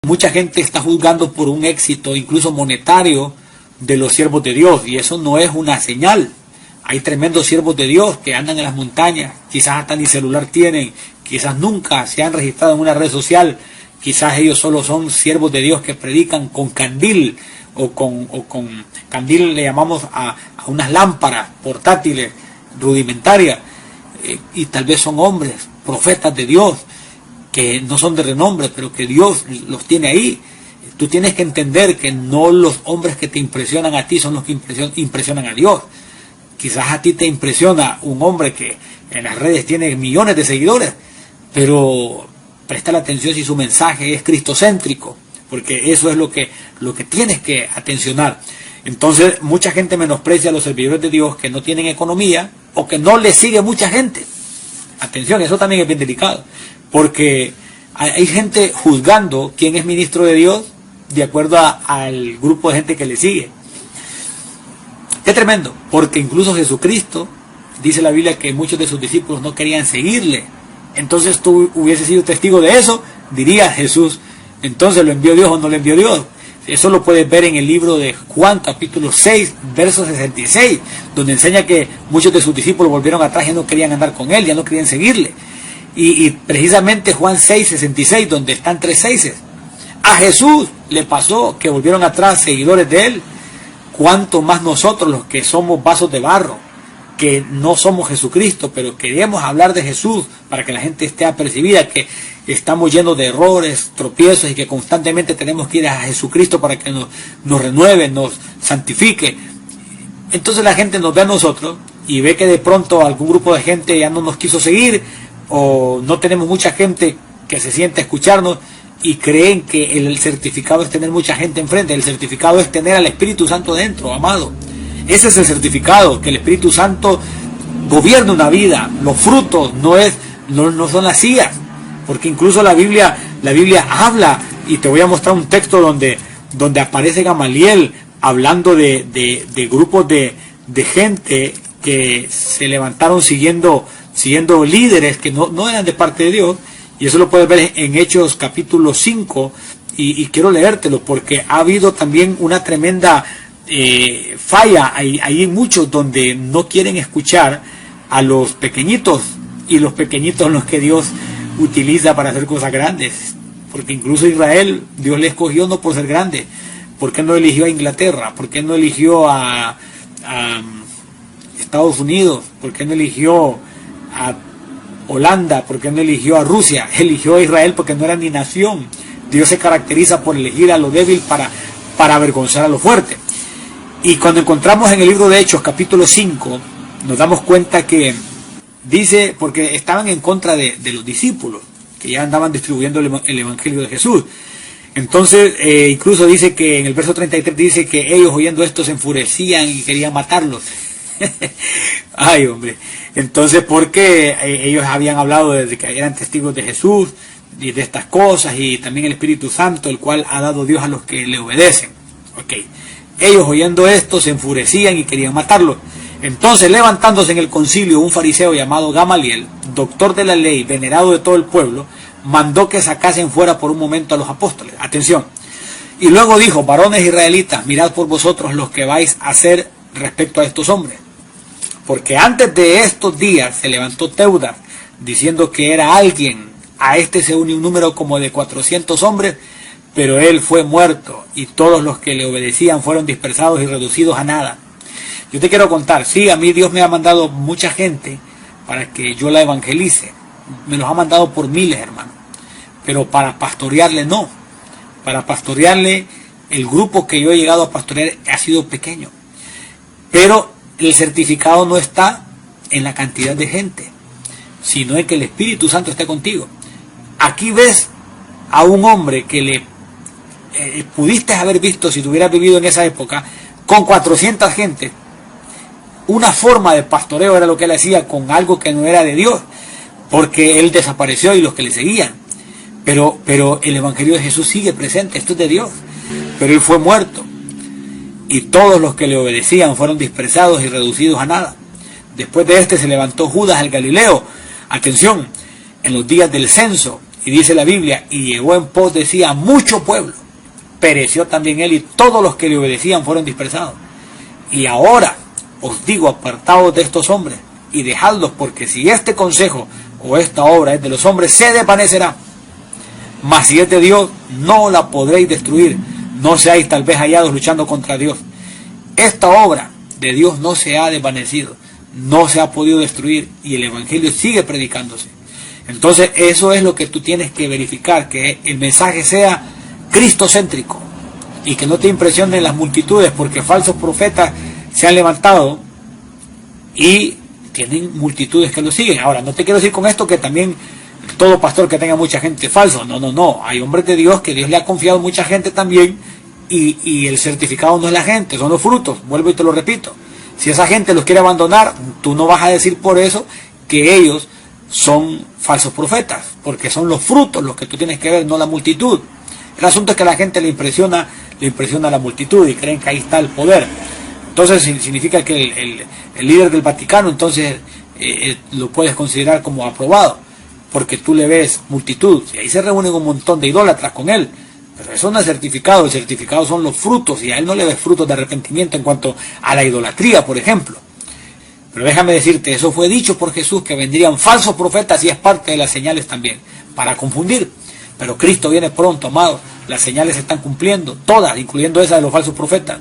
mucha gente está juzgando por un éxito, incluso monetario, de los siervos de Dios, y eso no es una señal. Hay tremendos siervos de Dios que andan en las montañas, quizás hasta ni celular tienen, quizás nunca se han registrado en una red social, quizás ellos solo son siervos de Dios que predican con candil, o con candil le llamamos a unas lámparas portátiles rudimentarias, y tal vez son hombres, profetas de Dios, que no son de renombre, pero que Dios los tiene ahí. Tú tienes que entender que no los hombres que te impresionan a ti son los que impresionan a Dios. Quizás a ti te impresiona un hombre que en las redes tiene millones de seguidores, pero presta la atención si su mensaje es cristocéntrico, porque eso es lo que tienes que atencionar. Entonces mucha gente menosprecia a los servidores de Dios que no tienen economía o que no les sigue mucha gente. Atención, eso también es bien delicado, porque hay gente juzgando quién es ministro de Dios de acuerdo al grupo de gente que le sigue. Qué tremendo, porque incluso Jesucristo, dice la Biblia que muchos de sus discípulos no querían seguirle. Entonces tú hubieses sido testigo de eso, diría Jesús, entonces ¿lo envió Dios o no lo envió Dios? Eso lo puedes ver en el libro de Juan, capítulo 6, verso 66, donde enseña que muchos de sus discípulos volvieron atrás y ya no querían andar con él, ya no querían seguirle. Y precisamente Juan 6, 66, donde están 3 seises, a Jesús le pasó que volvieron atrás seguidores de él. Cuánto más nosotros, los que somos vasos de barro, que no somos Jesucristo, pero queremos hablar de Jesús para que la gente esté apercibida, que estamos llenos de errores, tropiezos, y que constantemente tenemos que ir a Jesucristo para que nos renueve, nos santifique. Entonces la gente nos ve a nosotros y ve que de pronto algún grupo de gente ya no nos quiso seguir, o no tenemos mucha gente que se siente a escucharnos, y creen que el certificado es tener mucha gente enfrente. El certificado es tener al Espíritu Santo dentro, amado. Ese es el certificado, que el Espíritu Santo gobierna una vida. Los frutos no son las sillas, porque incluso la Biblia habla, y te voy a mostrar un texto donde aparece Gamaliel hablando de grupos de gente que se levantaron siguiendo líderes que no eran de parte de Dios. Y eso lo puedes ver en Hechos capítulo 5, y quiero leértelo porque ha habido también una tremenda falla. Hay muchos donde no quieren escuchar a los pequeñitos, y los pequeñitos son los que Dios utiliza para hacer cosas grandes. Porque incluso Israel, Dios le escogió no por ser grande. ¿Por qué no eligió a Inglaterra? ¿Por qué no eligió a Estados Unidos? ¿Por qué no eligió a Holanda? ¿Por qué no eligió a Rusia? Eligió a Israel porque no era ni nación. Dios se caracteriza por elegir a lo débil para avergonzar a lo fuerte. Y cuando encontramos en el libro de Hechos capítulo 5, nos damos cuenta que dice, porque estaban en contra de los discípulos, que ya andaban distribuyendo el evangelio de Jesús. Entonces incluso dice que en el verso 33 dice que ellos, oyendo esto, se enfurecían y querían matarlos. Ay, hombre. Entonces, porque ellos habían hablado de que eran testigos de Jesús y de estas cosas, y también el Espíritu Santo, el cual ha dado Dios a los que le obedecen. Okay. Ellos, oyendo esto, se enfurecían y querían matarlos. Entonces, levantándose en el concilio un fariseo llamado Gamaliel, doctor de la ley, venerado de todo el pueblo, mandó que sacasen fuera por un momento a los apóstoles. Atención. Y luego dijo: varones israelitas, mirad por vosotros los que vais a hacer respecto a estos hombres. Porque antes de estos días se levantó Teudas, diciendo que era alguien. A este se unió un número como de 400 hombres, pero él fue muerto, y todos los que le obedecían fueron dispersados y reducidos a nada. Yo te quiero contar, sí, a mí Dios me ha mandado mucha gente para que yo la evangelice. Me los ha mandado por miles, hermano. Pero para pastorearle no. Para pastorearle, el grupo que yo he llegado a pastorear ha sido pequeño. Pero el certificado no está en la cantidad de gente, sino en que el Espíritu Santo esté contigo. Aquí ves a un hombre que le pudiste haber visto, si tú hubieras vivido en esa época, con 400 gente. Una forma de pastoreo era lo que él hacía con algo que no era de Dios, porque él desapareció y los que le seguían. Pero el Evangelio de Jesús sigue presente, esto es de Dios. Pero él fue muerto, y todos los que le obedecían fueron dispersados y reducidos a nada. Después de este se levantó Judas el Galileo, atención, en los días del censo, Y dice la Biblia, y llegó en pos de sí a mucho pueblo. Pereció también él y todos los que le obedecían fueron dispersados. Y ahora os digo, apartaos de estos hombres y dejadlos, porque si este consejo o esta obra es de los hombres, se desvanecerá. Mas si es de Dios, no la podréis destruir. No seáis tal vez hallados luchando contra Dios. Esta obra de Dios no se ha desvanecido, no se ha podido destruir, y el evangelio sigue predicándose. Entonces eso es lo que tú tienes que verificar, que el mensaje sea cristocéntrico y que no te impresionen las multitudes, porque falsos profetas se han levantado y tienen multitudes que lo siguen. Ahora, no te quiero decir con esto que también todo pastor que tenga mucha gente falso, no, hay hombres de Dios que Dios le ha confiado mucha gente también, y el certificado no es la gente, son los frutos. Vuelvo y te lo repito, si esa gente los quiere abandonar, tú no vas a decir por eso que ellos son falsos profetas, porque son los frutos los que tú tienes que ver, no la multitud. El asunto es que a la gente le impresiona la multitud y creen que ahí está el poder. Entonces significa que el líder del Vaticano entonces lo puedes considerar como aprobado, porque tú le ves multitud, y ahí se reúnen un montón de idólatras con él. Pero eso no es certificado, el certificado son los frutos, y a él no le ves frutos de arrepentimiento en cuanto a la idolatría, por ejemplo. Pero déjame decirte, eso fue dicho por Jesús, que vendrían falsos profetas, y es parte de las señales también, para confundir. Pero Cristo viene pronto, amado, las señales se están cumpliendo, todas, incluyendo esa de los falsos profetas.